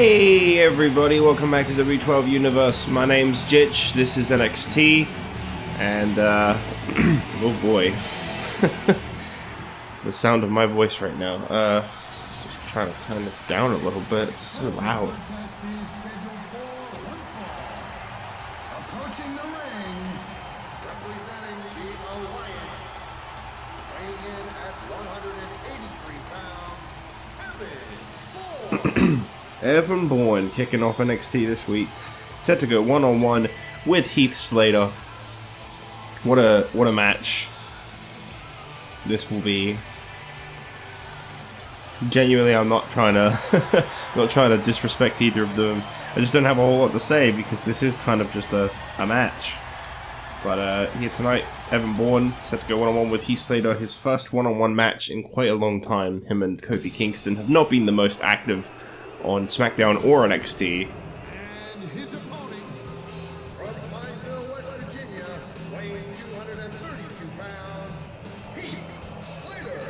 Hey everybody, welcome back to W12 Universe. My name's Jitch, this is NXT, and oh boy, the sound of my voice right now. Just trying to turn this down a little bit, it's so loud. Approaching the ring, representing the Alliance, weighing in at 183 pounds, Evan Bourne kicking off NXT this week, set to go one-on-one with Heath Slater. What a match this will be. Genuinely, I'm not trying to disrespect either of them. I just don't have a whole lot to say because this is kind of just a match. But here tonight, Evan Bourne set to go one-on-one with Heath Slater, his first one-on-one match in quite a long time. Him and Kofi Kingston have not been the most active on SmackDown or NXT. and his opponent, from Pineville, West Virginia, weighing 232 pounds, Heath Slater.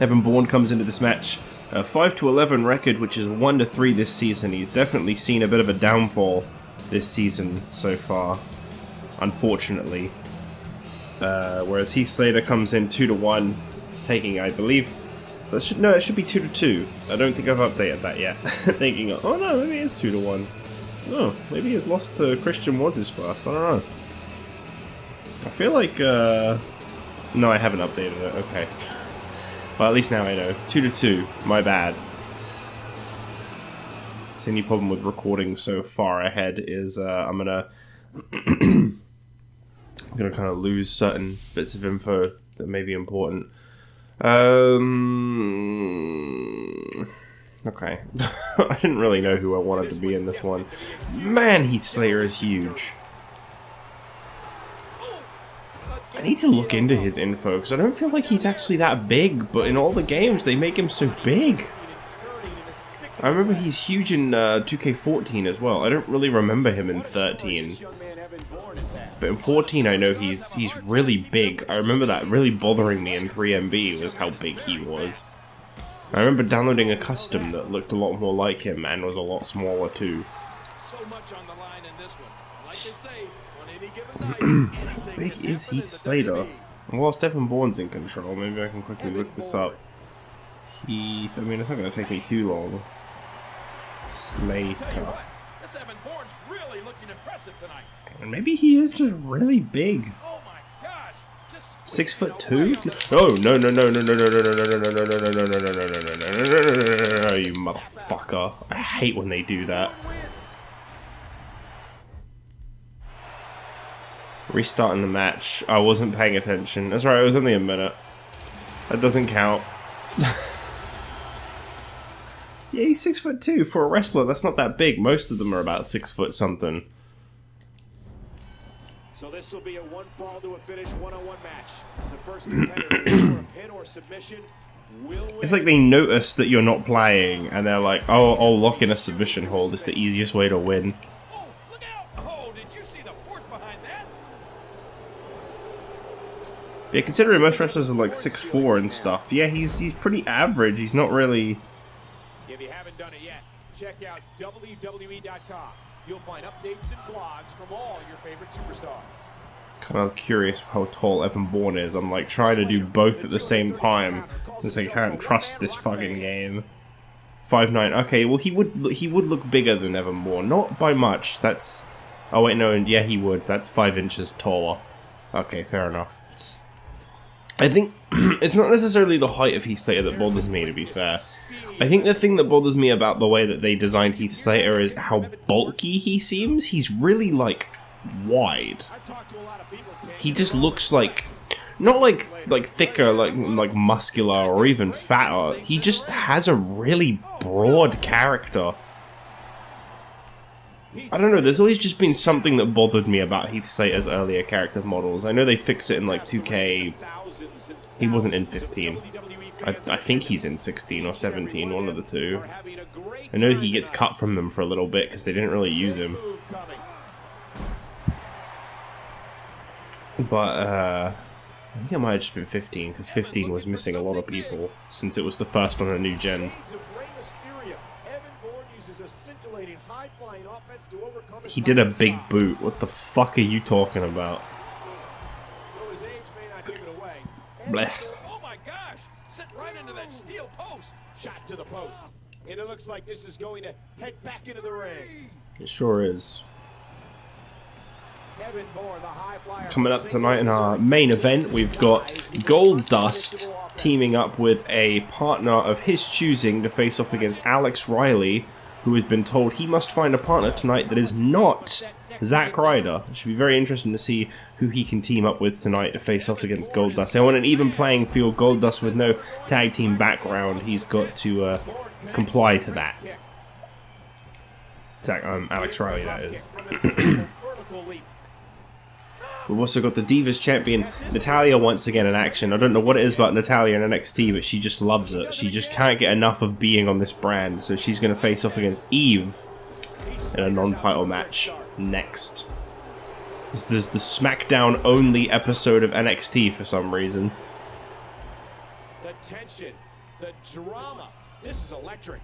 Evan Bourne comes into this match, a 5-11 record, which is 1-3 this season. He's definitely seen a bit of a downfall this season so far, unfortunately. Whereas Heath Slater comes in 2-1, taking, I believe, it should be 2-2. I don't think I've updated that yet. Thinking, oh no, maybe it is 2-1. Oh, maybe his loss to Christian was his first. I don't know. I feel like, no, I haven't updated it. Okay. Well, at least now I know. 2-2. My bad. The only problem with recording so far ahead is I'm gonna kind of lose certain bits of info that may be important. Okay. I didn't really know who I wanted to be in this one. Man, Heath Slater is huge. I need to look into his info, because I don't feel like he's actually that big, but in all the games, they make him so big. I remember he's huge in 2K14 as well. I don't really remember him in 13. But in 14, I know he's really big. I remember that really bothering me in 3MB, was how big he was. I remember downloading a custom that looked a lot more like him and was a lot smaller too. So much on the line in this one. Like they say, on any given night, How big is Heath Slater? Whilst Evan Bourne's in control, maybe I can quickly look this up. Heath, I mean, it's not going to take me too long. Slater. This Evan Bourne's really looking impressive tonight. And maybe he is just really big. Oh my gosh. Just 6'2"? Oh no no no no no no no no no no no no no no no no no no, you motherfucker. I hate when they do that. Restarting the match. I wasn't paying attention. That's right, it was only a minute. That doesn't count. Yeah, he's 6'2" for a wrestler. That's not that big. Most of them are about 6 foot something. So this will be a one fall to a finish one-on-one match. The first competitor to score a pin or submission will win. It's like they notice that you're not playing, and they're like, "Oh, I'll lock in a submission hold. It's the easiest way to win." oh, look out! Oh, did you see the force behind that? Yeah, considering most wrestlers are like 6'4" and stuff. Yeah, he's pretty average. He's not really. If you haven't done it yet, check out WWE.com. You'll find updates and blogs from all your favorite superstars. Kind of curious how tall Evan Bourne is. I'm like trying to do both at the same time, because I can't trust this fucking game. 5'9". Okay, well he would look bigger than Evan Bourne, not by much. That's. Oh wait, no, yeah he would. That's 5 inches taller. Okay, fair enough. I think it's not necessarily the height of Heath Slater that bothers me, to be fair. I think the thing that bothers me about the way that they designed Heath Slater is how bulky he seems. He's really, like, wide. He just looks like, not like thicker, like muscular or even fatter. He just has a really broad character. I don't know, there's always just been something that bothered me about Heath Slater's earlier character models. I know they fixed it in like 2K. He wasn't in 15. I think he's in 16 or 17, one of the two. I know he gets cut from them for a little bit because they didn't really use him. But, I think it might have just been 15, because 15 was missing a lot of people, since it was the first on a new gen. stimulating high-flying offense to overcome his He did a opponent's big size. boot. What the fuck are you talking about? Though his age may not give it away. Blech. Oh my gosh! Sent right into that steel post. Shot to the post. And it looks like this is going to head back into the ring. It sure is. Evan Bourne, the high flyer. Coming up tonight in our main event, we've got Goldust teaming up with a partner of his choosing to face off against Alex Riley, who has been told he must find a partner tonight that is not Zack Ryder. It should be very interesting to see who he can team up with tonight to face off against Goldust. They want an even playing field. Goldust with no tag team background. He's got to comply to that. Alex Riley, that is. We've also got the Divas champion, Natalya, once again in action. I don't know what it is about Natalya in NXT, but she just loves it. She just can't get enough of being on this brand, so she's going to face off against Eve in a non-title match next. This is the SmackDown-only episode of NXT for some reason. The tension, the drama. This is electric.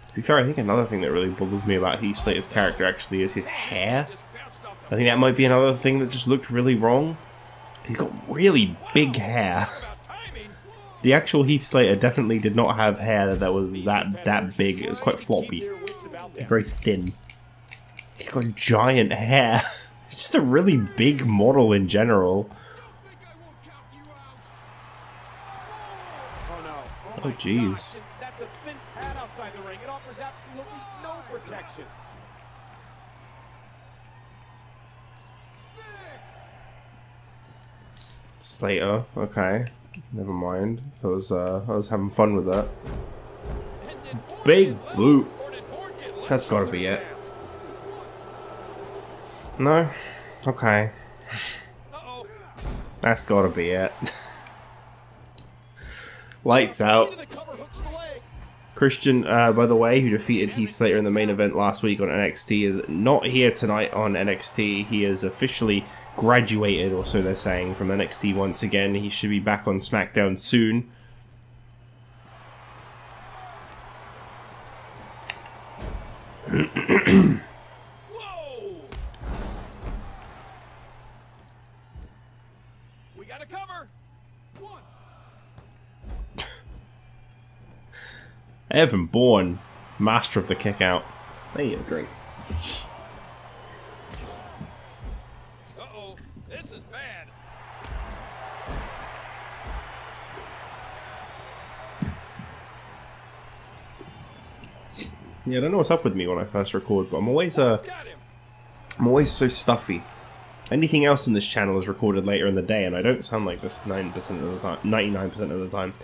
To be fair, I think another thing that really bothers me about Heath Slater's character actually is his hair. I think that might be another thing that just looked really wrong. He's got really big hair. The actual Heath Slater definitely did not have hair that was that big. It was quite floppy. Very thin. He's got giant hair. He's just a really big model in general. Oh jeez. That's a thin pad outside the ring. It offers absolutely no protection. Slater, okay. Never mind. I was having fun with that. Big boot. That's gotta be it. No? Okay. That's gotta be it. Lights out. Christian, by the way, who defeated Heath Slater in the main event last week on NXT, is not here tonight on NXT. He is officially graduated, or so they're saying, from NXT once again. He should be back on SmackDown soon. Whoa! We got a cover. One. Evan Bourne, master of the kick out. There you go, drink. Uh-oh, this is bad. Yeah, I don't know what's up with me when I first record, but I'm always Got him. so stuffy. Anything else in this channel is recorded later in the day, and I don't sound like this 9% of the time, 99% of the time.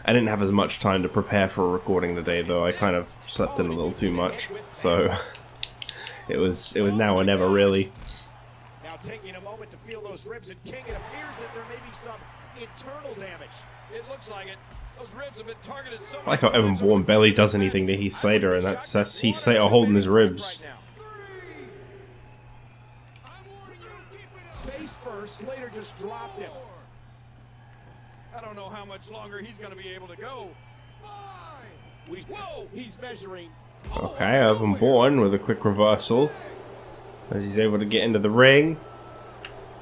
I didn't have as much time to prepare for a recording today, though. I kind of slept in a little too much, so it was now or never, really. Now taking a moment to feel those ribs, and King, it appears that there may be some internal damage. It looks like it. Those ribs have been targeted so I like how Evan Bourne barely does anything to Heath Slater, and that's Heath Slater holding his ribs. Face first, Slater just dropped him. I don't know how much longer he's going to be able to go. Whoa! He's measuring. Okay, Evan Bourne with a quick reversal as he's able to get into the ring,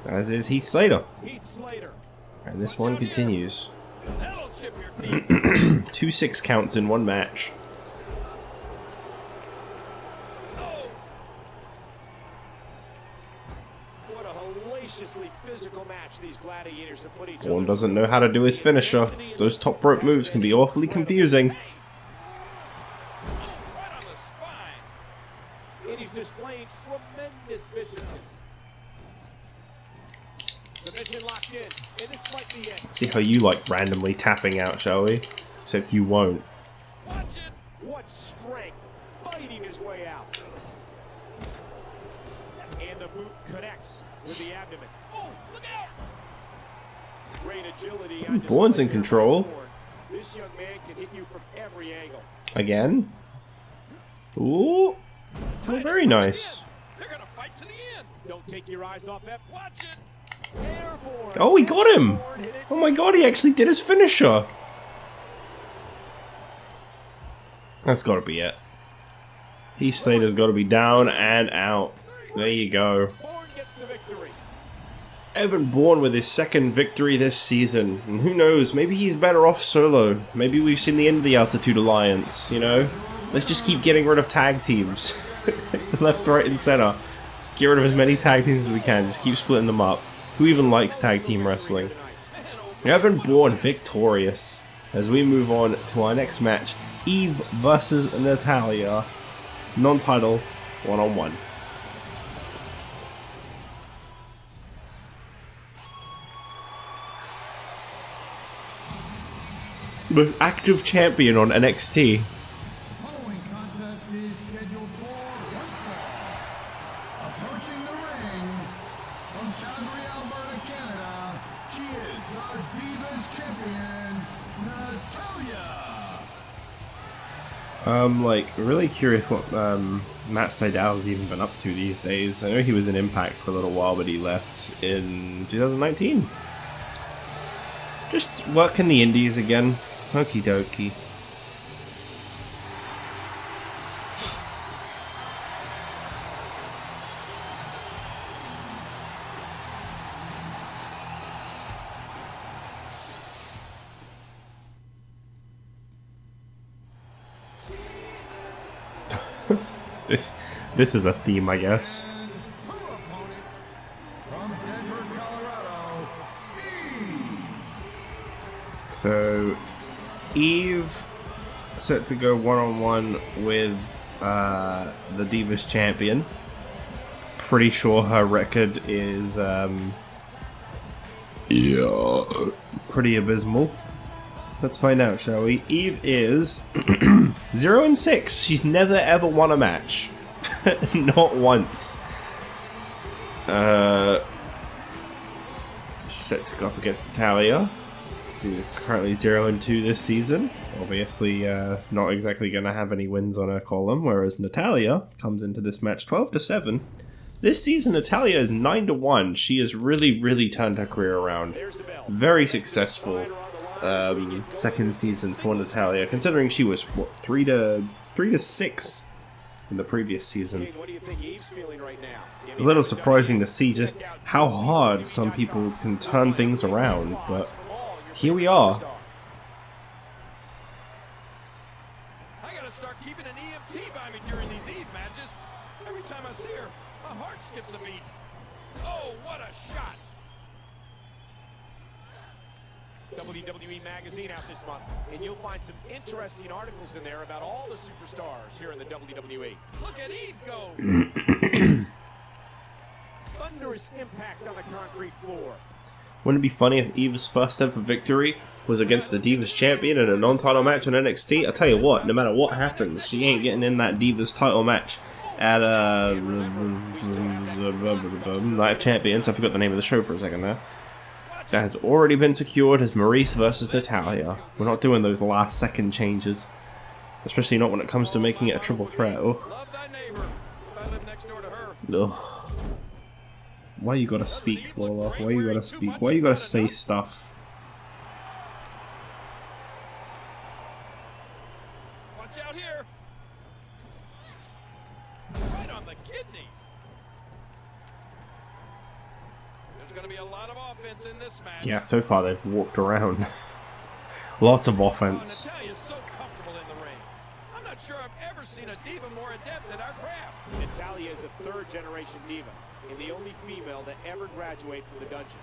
as is Heath Slater. Heath Slater. And this one continues. That'll chip your teeth. 2 6 counts in one match. What a hellaciously physical match these gladiators have put each Bourne other. doesn't know how to do his finisher. Those top rope moves can be awfully confusing. Right on the spine. And he's displaying tremendous viciousness. Submission locked in, and this might be it. See how you like randomly tapping out, shall we? Except you won't. Watch it. What strength, fighting his way out. And the boot connects with the abdomen. Oh, look out. Great agility. on Bourne's in display here control. by Bourne. This young man can hit you from every angle. Again? Ooh. Oh, very nice. They're going to fight to the end. Don't take your eyes off that. Watch it. Oh, he got him! Oh my god, he actually did his finisher! That's gotta be it. Heath Slater's gotta be down and out. There you go. Evan Bourne with his second victory this season. And who knows, maybe he's better off solo. Maybe we've seen the end of the Altitude Alliance, you know? Let's just keep getting rid of tag teams. Left, right, and center. Just get rid of as many tag teams as we can. Just keep splitting them up. Who even likes tag team wrestling? Evan Bourne victorious. As we move on to our next match. Eve versus Natalya. Non-title, one-on-one. The most active champion on NXT. The following contest is scheduled for one fall. Approaching the ring from Calgary, Alberta, Canada, she is the Divas champion, Natalya. I'm like really curious what Matt Sydal's even been up to these days. I know he was in Impact for a little while, but he left in 2019. Just working the indies again. Okie dokie. This is a theme, I guess. And her opponent from Denver, Colorado, Eve. So, Eve set to go one-on-one with the Divas champion. Pretty sure her record is pretty abysmal. Let's find out, shall we? Eve is 0-6. She's never ever won a match. Not once. Set to go up against Natalya. She's currently 0-2 this season. Obviously, not exactly going to have any wins on her column, whereas Natalya comes into this match 12-7. This season, Natalya is 9-1. She has really, really turned her career around. Very successful second season for Natalya, considering she was what 3-6 in the previous season. What do you think Eve's feeling right now? It's a little surprising to see just how hard some people can turn things around, but here we are. I gotta start keeping an EMT by me during these Eve matches. Every time I see her, my heart skips a beat. Oh, what a shot! WWE Magazine out this month, and you'll find some interesting articles in there about all the superstars here in the WWE. Look at Eve go! Thunderous impact on the concrete floor. Wouldn't it be funny if Eve's first ever victory was against the Divas champion in a non-title match on NXT? I'll tell you what, no matter what happens, she ain't getting in that Divas title match at Night of Champions. I forgot the name of the show for a second there. That has already been secured as Maurice versus Natalya. We're not doing those last second changes. Especially not when it comes to making it a triple threat. Oh. Love thy neighbor. If I live next door to her. Ugh. Why you gotta speak, Lola? Why you gotta speak? Why you gotta say stuff? Watch out here. Right on the kidneys. There's going to be a lot of offense in this match. Yeah, so far they've walked around. Lots of offense. Natalya's so comfortable in the ring. I'm not sure I've ever seen a diva more adept at our craft. Natalya is a third-generation diva, and the only female to ever graduate from the dungeon.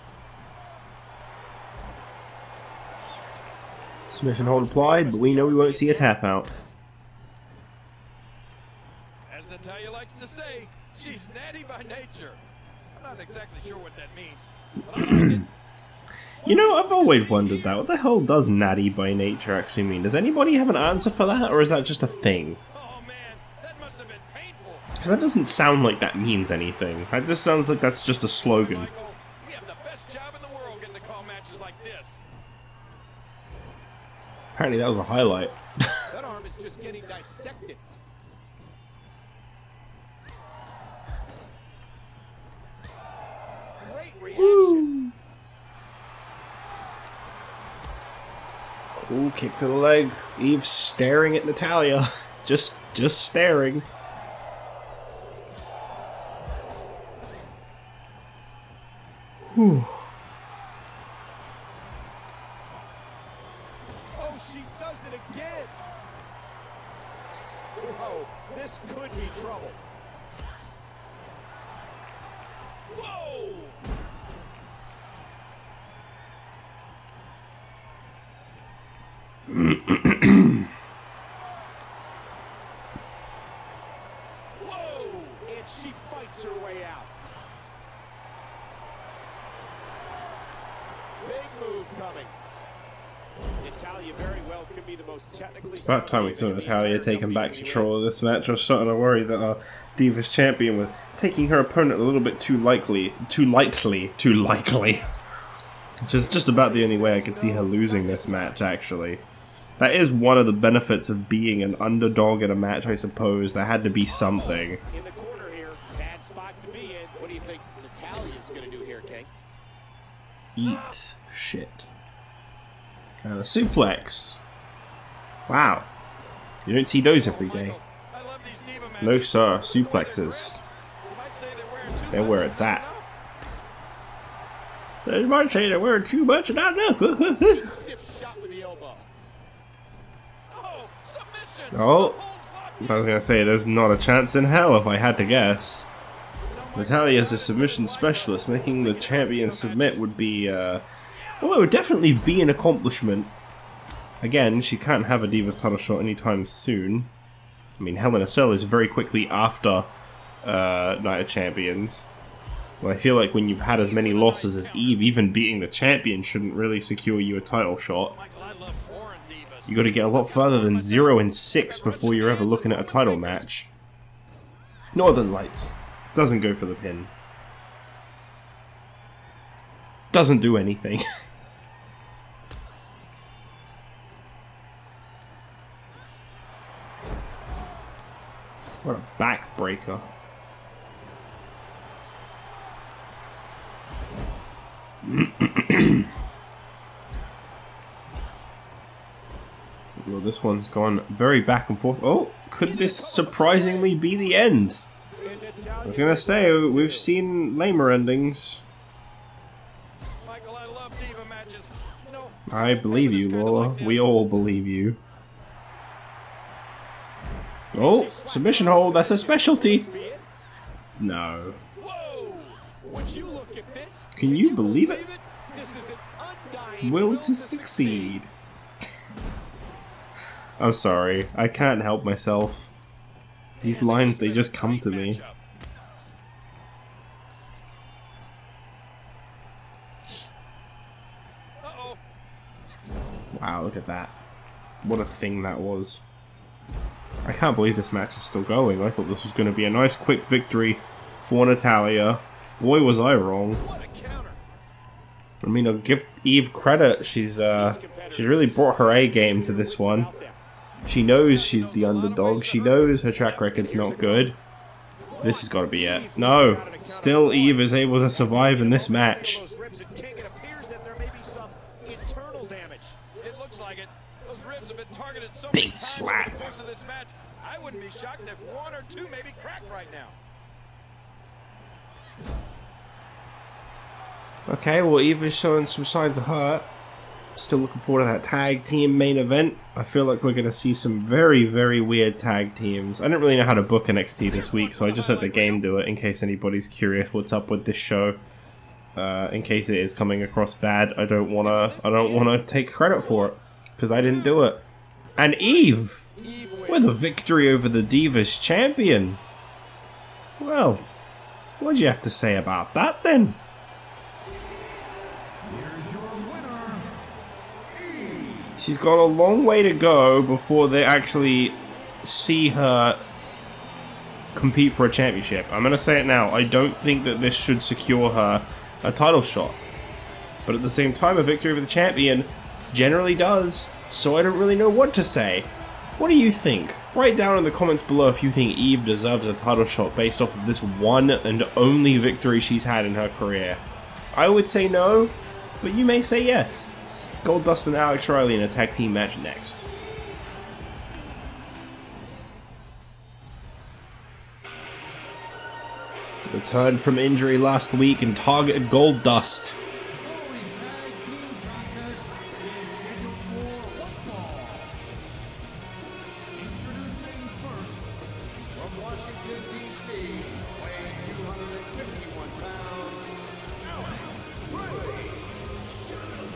Submission hold applied, but we know we won't see a tap out. As Natalya likes to say, she's natty by nature. I'm not exactly sure what that means, but I like it. You know, I've always wondered that. What the hell does natty by nature actually mean? Does anybody have an answer for that, or is that just a thing? Oh man, that must have been painful. Because that doesn't sound like that means anything. That just sounds like that's just a slogan. Michael, we have the best job in the world getting to call matches like this. Apparently that was a highlight. That arm is just getting dissected. great reaction. Ooh, kick to the leg. Eve staring at Natalya. just staring. Whew. Oh, she does it again. Whoa, this could be trouble. Whoa! Whoa! And she fights her way out. Big move coming. Natalya very well could be the most technically. About time we saw Natalya taking back control of this match. I was starting to worry that Diva's champion was taking her opponent a little bit too lightly. Which is just about the only way I could see her losing this match, actually. That is one of the benefits of being an underdog in a match, I suppose. There had to be something. In the corner here, bad spot to be in. What do you think Natalya's going to do here, King? Eat shit. Suplex. Wow. You don't see those every day. I love these Diva matches. No sir, suplexes. You might say they're wearing too They're much, where but it's not at. enough. They might say they're wearing too much and not enough. Stiff shot with the elbow. Oh, submission. Oh. Hold slot. I was gonna say, there's not a chance in hell if I had to guess. Natalya is a submission specialist. Making the champion submit would be, well, it would definitely be an accomplishment. Again, she can't have a Divas title shot anytime soon. I mean, Hell in a Cell is very quickly after Night of Champions. Well, I feel like when you've had as many losses as Eve, even beating the champion shouldn't really secure you a title shot. Michael, I love foreign divas. You got to get a lot further than 0-6 before you're ever looking at a title match. Northern Lights doesn't go for the pin. Doesn't do anything. What a backbreaker. Well, this one's gone very back and forth. Oh, could this surprisingly be the end? I was gonna say, we've seen lamer endings. Michael, I love Diva matches. You know, I believe you, Laura. We all believe you. Oh, submission hold, that's a specialty. No. Whoa! Would you look at this? Can you believe it? This is an undying Will to succeed. I'm sorry, I can't help myself. These lines, they just come to me. Uh-oh. Wow, look at that. What a thing that was. I can't believe this match is still going. I thought this was going to be a nice quick victory for Natalya. Boy, was I wrong. What a counter. I mean, I'll give Eve credit. She's really brought her A game to this one. She knows she's the underdog. She knows her track record's not good. This has got to be it. No, still Eve is able to survive in this match. Those ribs and King, it appears that there may be some internal damage. It looks like it. Those ribs have been targeted so Big many times slap. over the course of this match. I wouldn't be shocked if one or two maybe cracked right now. Okay, well, Eve is showing some signs of hurt. Still looking forward to that tag team main event. I feel like we're going to see some very, very weird tag teams. I didn't really know how to book NXT this week, so I just let the game do it in case anybody's curious what's up with this show. In case it is coming across bad, I don't wanna take credit for it because I didn't do it. And Eve with a victory over the Divas champion. Well, what do you have to say about that then? Here's your winner, Eve. She's got a long way to go before they actually see her compete for a championship. I'm going to say it now. I don't think that this should secure her a title shot. But at the same time, a victory over the champion generally does. So I don't really know what to say. What do you think? Write down in the comments below if you think Eve deserves a title shot based off of this one and only victory she's had in her career. I would say no, but you may say yes. Goldust and Alex Riley in a tag team match next. Returned from injury last week and targeted Goldust.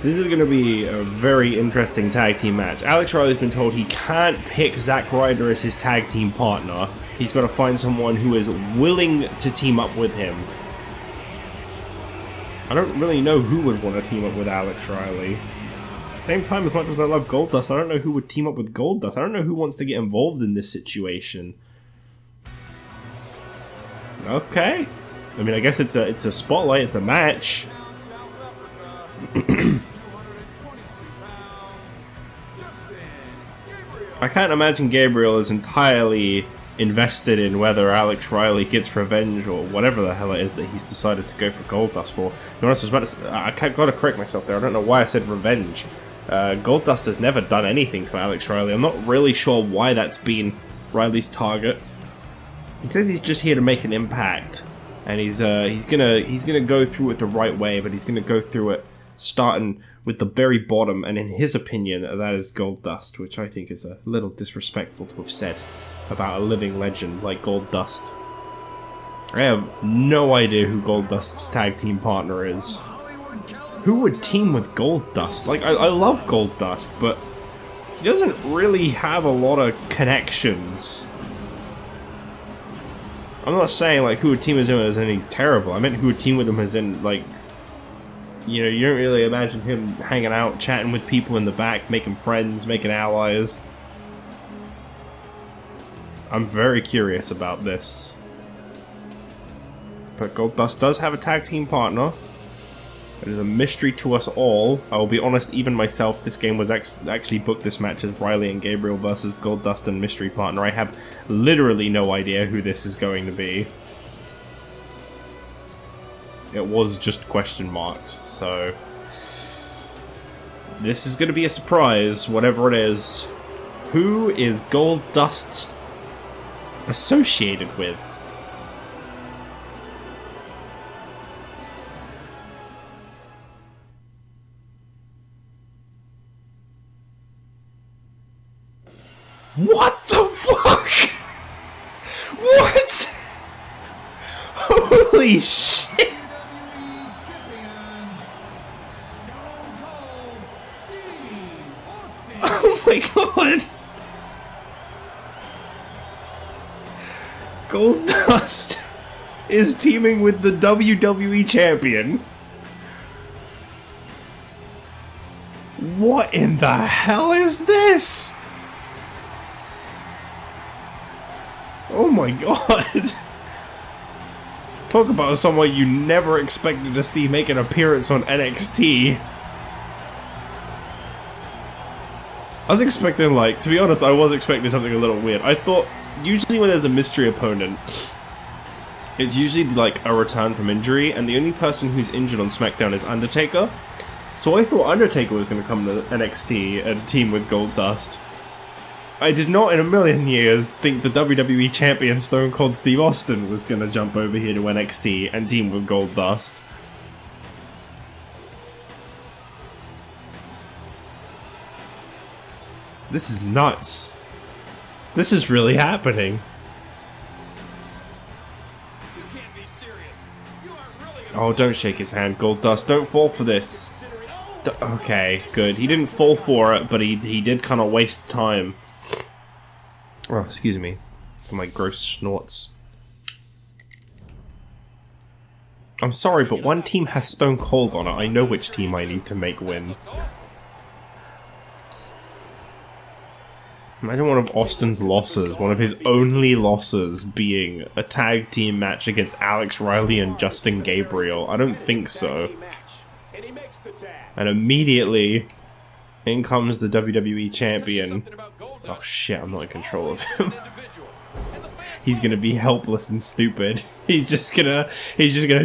This is going to be a very interesting tag team match. Alex Riley's been told he can't pick Zack Ryder as his tag team partner. He's got to find someone who is willing to team up with him. I don't really know who would want to team up with Alex Riley. At the same time, as much as I love Goldust, I don't know who would team up with Goldust. I don't know who wants to get involved in this situation. Okay. I mean, I guess it's a spotlight, it's a match. I can't imagine Gabriel is entirely invested in whether Alex Riley gets revenge or whatever the hell it is that he's decided to go for Goldust for. To be honest, I gotta correct myself there. I don't know why I said revenge. Goldust has never done anything to Alex Riley. I'm not really sure why that's been Riley's target. He says he's just here to make an impact, and he's gonna go through it the right way, but he's gonna go through it starting with the very bottom, and in his opinion, that is Goldust, which I think is a little disrespectful to have said about a living legend like Goldust. I have no idea who Goldust's tag team partner is. Who would team with Goldust? Like, I love Goldust, but he doesn't really have a lot of connections. I'm not saying, like, who would team with him as in he's terrible. I meant who would team with him as in, like, you know, you don't really imagine him hanging out, chatting with people in the back, making friends, making allies. I'm very curious about this. But Goldust does have a tag team partner. It is a mystery to us all. I will be honest, even myself, this game was actually booked this match as Riley and Gabriel versus Goldust and mystery partner. I have literally no idea who this is going to be. It was just question marks, so this is going to be a surprise, whatever it is. Who is Goldust associated with? What the fuck? What? Holy shit! Oh my god! Goldust is teaming with the WWE champion. What in the hell is this? Oh my god. Talk about someone you never expected to see make an appearance on NXT. I was expecting, like, to be honest, I was expecting something a little weird. I thought, usually when there's a mystery opponent, it's usually, like, a return from injury, and the only person who's injured on SmackDown is Undertaker. So I thought Undertaker was going to come to NXT and team with Goldust. I did not in a million years think the WWE Champion Stone Cold Steve Austin was going to jump over here to NXT and team with Goldust. This is nuts. This is really happening. You can't be serious. You aren't really Oh, don't shake his hand, Goldust. Don't fall for this. Okay, good. He didn't fall for it, but he did kind of waste time. Oh, excuse me for my gross snorts. I'm sorry, but one team has Stone Cold on it. I know which team I need to make win. Imagine one of Austin's losses, one of his only losses, being a tag team match against Alex Riley and Justin Gabriel. I don't think so. And immediately, in comes the WWE Champion. Oh shit, I'm not in control of him. he's gonna be helpless and stupid. He's just gonna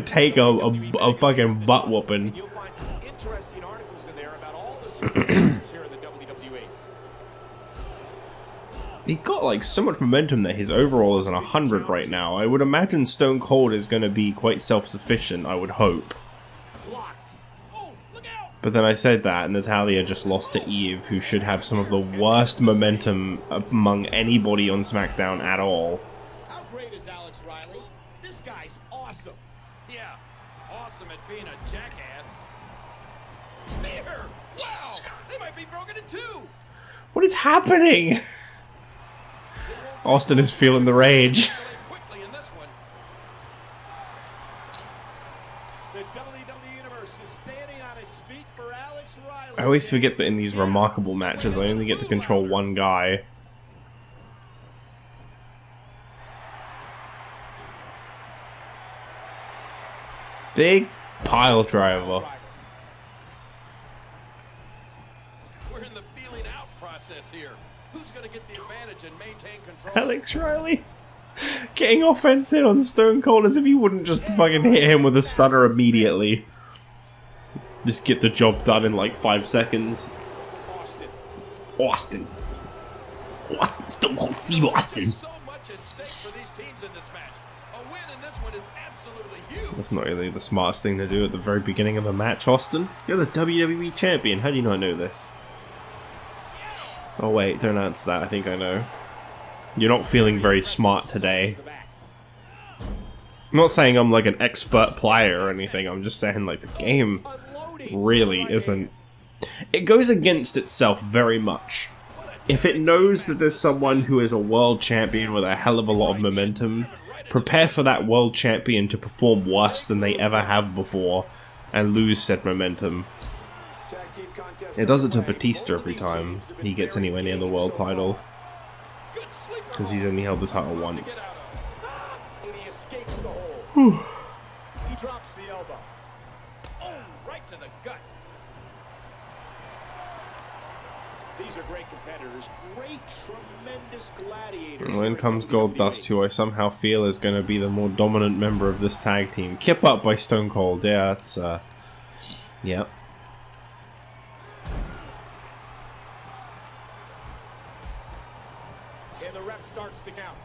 take a fucking butt whooping. You'll find some interesting articles in there about all the superstars here in the WWE. He's got like so much momentum that his overall is an 100 right now. I would imagine Stone Cold is gonna be quite self-sufficient, I would hope. Blocked. Oh, look out! But then I said that Natalya just lost to Eve, who should have some of the worst momentum among anybody on SmackDown at all. How great is Alex Riley? This guy's awesome. Yeah, awesome at being a jackass. Spear! Wow, they might be broken in two. What is happening? Austin is feeling the rage. Quickly in this one. The WWE Universe is standing on its feet for Alex Riley. I always forget that in these remarkable matches, I only get to control one guy. Big pile driver. We're in the feeling out process here. Who's going to get the advantage and maintain control? Alex Riley getting offensive on Stone Cold as if he wouldn't just fucking hit him with a stunner immediately. Just get the job done in like 5 seconds. Austin. Stone Cold Steve Austin. So much at stake for these teams in this match. A win in this one is absolutely huge. That's not really the smartest thing to do at the very beginning of a match, Austin. You're the WWE champion. How do you not know this? Oh wait, don't answer that. I think I know. You're not feeling very smart today. I'm not saying I'm like an expert player or anything. I'm just saying like the game really isn't. It goes against itself very much. If it knows that there's someone who is a world champion with a hell of a lot of momentum, prepare for that world champion to perform worse than they ever have before and lose said momentum. It does it to Batista every time he gets anywhere near the world title, because he's only held the title once. And he escapes the hole. He drops the elbow. Oh, right to the gut. These are great competitors. Great, tremendous gladiators. And in comes Goldust, who I somehow feel is going to be the more dominant member of this tag team. Kip up by Stone Cold. Yeah, that's yeah. And the ref starts the count.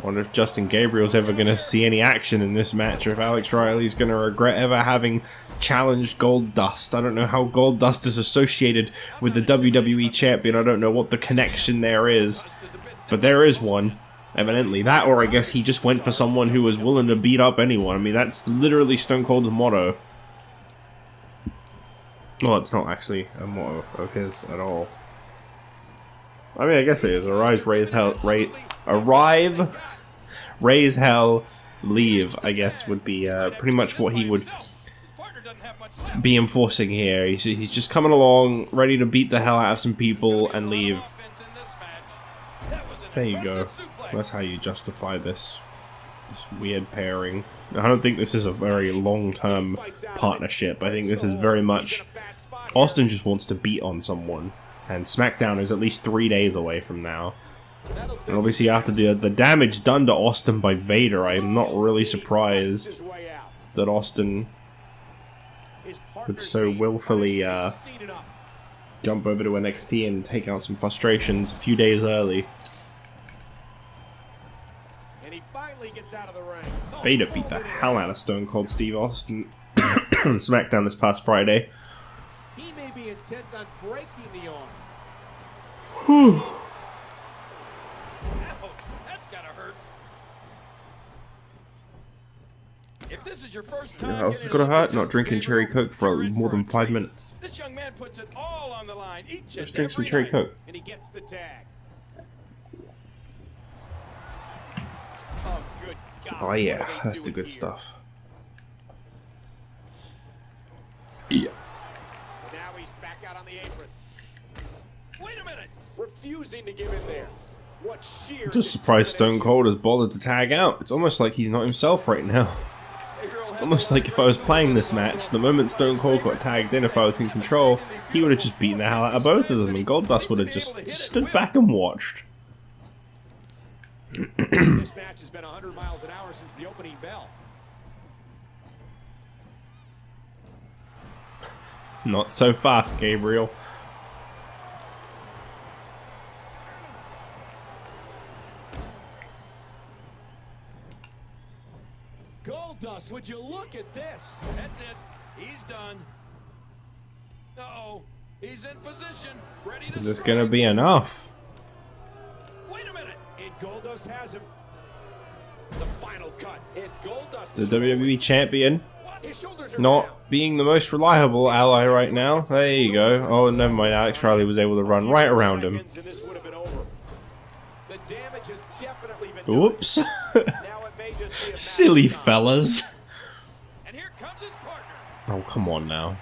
Wonder if Justin Gabriel's ever going to see any action in this match, or if Alex Riley's going to regret ever having challenged Goldust. I don't know how Goldust is associated with the WWE champion. I don't know what the connection there is, but there is one. Evidently. That, or I guess he just went for someone who was willing to beat up anyone. I mean, that's literally Stone Cold's motto. Well, it's not actually a motto of his at all. I mean, I guess it is. Arrive, raise hell, leave, I guess, would be pretty much what he would be enforcing here. He's just coming along, ready to beat the hell out of some people and leave. There you go. That's how you justify this weird pairing. I don't think this is a very long-term partnership. I think this is very much Austin just wants to beat on someone. And SmackDown is at least 3 days away from now. And obviously after the damage done to Austin by Vader, I'm not really surprised that Austin would so willfully jump over to NXT and take out some frustrations a few days early. And he finally gets out of the ring. Vader beat the hell out of Stone Cold Steve Austin on SmackDown this past Friday. He may be intent on breaking the arm. Whew. Ouch, that's gotta hurt. If this is your first time, How else is gonna hurt? Not drinking cherry coke for more than 5 minutes. This young man puts it all on the line each Just and drink some every cherry night. coke. And he gets the tag. Oh, good God. Oh what yeah, are they that's the doing good here? stuff. Yeah. And now he's back out on the apron. Wait a minute. Refusing to give in there. What sheer Just surprised Stone Cold has bothered to tag out. It's almost like he's not himself right now. It's almost like if I was playing this match, the moment Stone Cold got tagged in, if I was in control, he would have just beaten the hell out of both of them, and Goldust would have just stood back and watched. This match has been 100 miles an hour since the opening bell. Not so fast, Gabriel. Goldust, would you look at this? That's it. He's done. Uh-oh. He's in position. Ready to Is this strike. gonna be enough? Wait a minute. And Goldust has him. The final cut. And Goldust The is WWE champion his shoulders are not down. being the most reliable ally right now. There you go. Oh, never mind. Alex Riley was able to run right around him. Seconds and this would have been over. The damage has definitely been done. Oops. Now it may just be a matter Silly of time. fellas. And here comes his partner. Oh, come on now.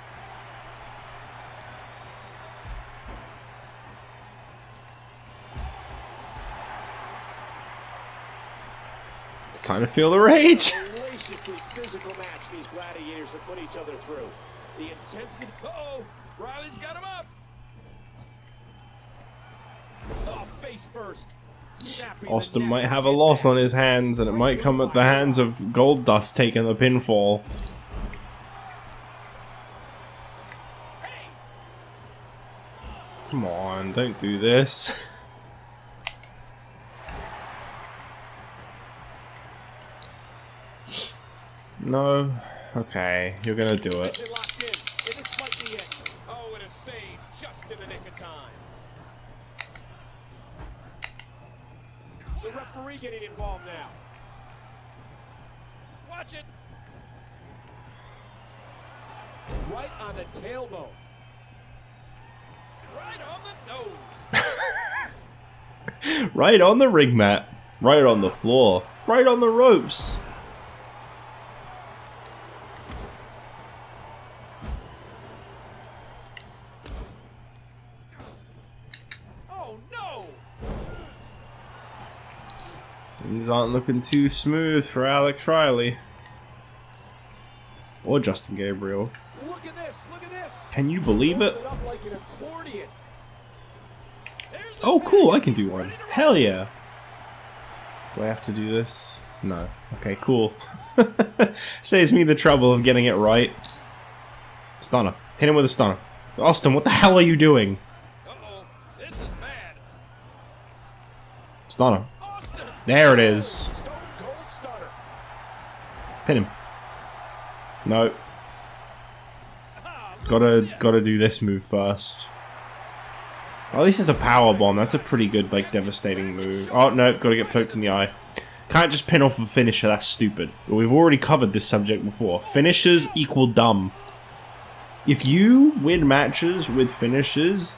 It's time to feel the rage. Graciously physical match these gladiators have put each other through. The intensity. Uh-oh. Riley's got him up. Oh, face first. Snapping the Austin neck might of have the a loss impact. on his hands, and it might come at the hands of Goldust taking the pinfall. Hey. Come on, don't do this. No? Okay, you're gonna do it. They locked in. And this might be it. Oh, and a save just in the nick of time. The referee getting involved now. Watch it. Right on the tailbone. Right on the nose. Right on the ring mat. Right on the floor. Right on the ropes. Oh, no. Things aren't looking too smooth for Alex Riley. Or Justin Gabriel. Look at this. Look at this. Can you believe it? Rolled up like an accordion. There's the Oh, cool, tag. I can do He's one. ready to Hell yeah. Do I have to do this? No. Okay, cool. Saves me the trouble of getting it right. Stunner. Hit him with a stunner. Austin, what the hell are you doing? Uh-oh. This is bad. Stunner. Austin. There it is. Stone Cold Stunner. Pin him. No. Ah, look at this. Gotta do this move first. Oh, this is a power bomb. That's a pretty good, like, devastating move. Oh no, gotta get poked in the eye. Can't just pin off a finisher. That's stupid. We've already covered this subject before. Finishers equal dumb. If you win matches with finishers,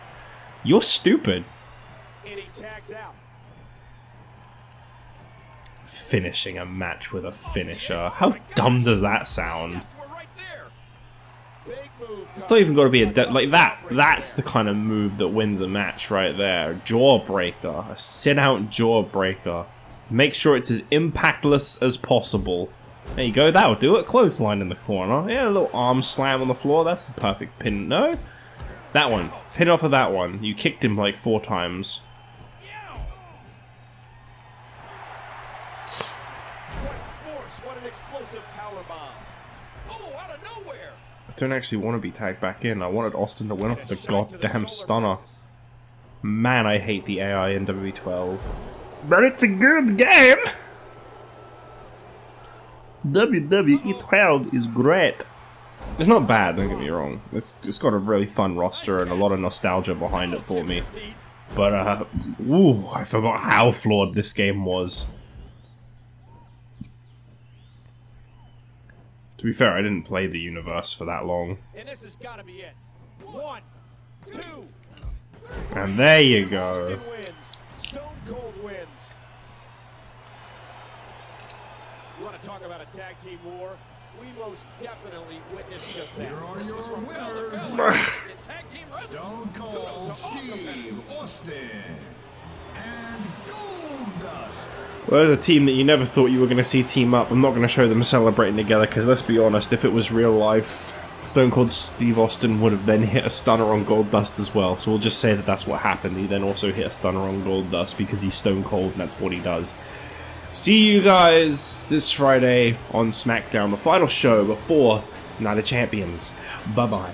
you're stupid. And he tags out. Finishing a match with a finisher. How dumb does that sound? Steps were right there. Big move. It's not even got to be a like that. That's the kind of move that wins a match right there. Jawbreaker, a sit-out jawbreaker. Make sure it's as impactless as possible. There you go. That'll do it. Clothesline in the corner. Yeah, a little arm slam on the floor. That's the perfect pin. No, that one. Pin off of that one. You kicked him like 4 times. Yeah. What force. What an explosive powerbomb. Oh, out of nowhere. I don't actually want to be tagged back in. I wanted Austin to win off the Shot to the goddamn solar stunner. plexus. Man, I hate the AI in WWE12. But it's a good game! WWE 12 is great. It's not bad, don't get me wrong. It's got a really fun roster and a lot of nostalgia behind it for me. Heath. But, ooh, I forgot how flawed this game was. To be fair, I didn't play the universe for that long. And this has got to be it. 1, 2. And there you go. Austin wins. Stone Cold wins. You want to talk about a tag team war? We most definitely witnessed just that. Here are your Bell to winners, bell. In tag team wrestling. Stone Cold Kudos to all Steve competitors. Austin and Goldust. Well, there's a team that you never thought you were going to see team up. I'm not going to show them celebrating together because let's be honest, if it was real life, Stone Cold Steve Austin would have then hit a stunner on Goldust as well. So we'll just say that that's what happened. He then also hit a stunner on Goldust because he's Stone Cold and that's what he does. See you guys this Friday on SmackDown, the final show before Night of Champions. Bye-bye.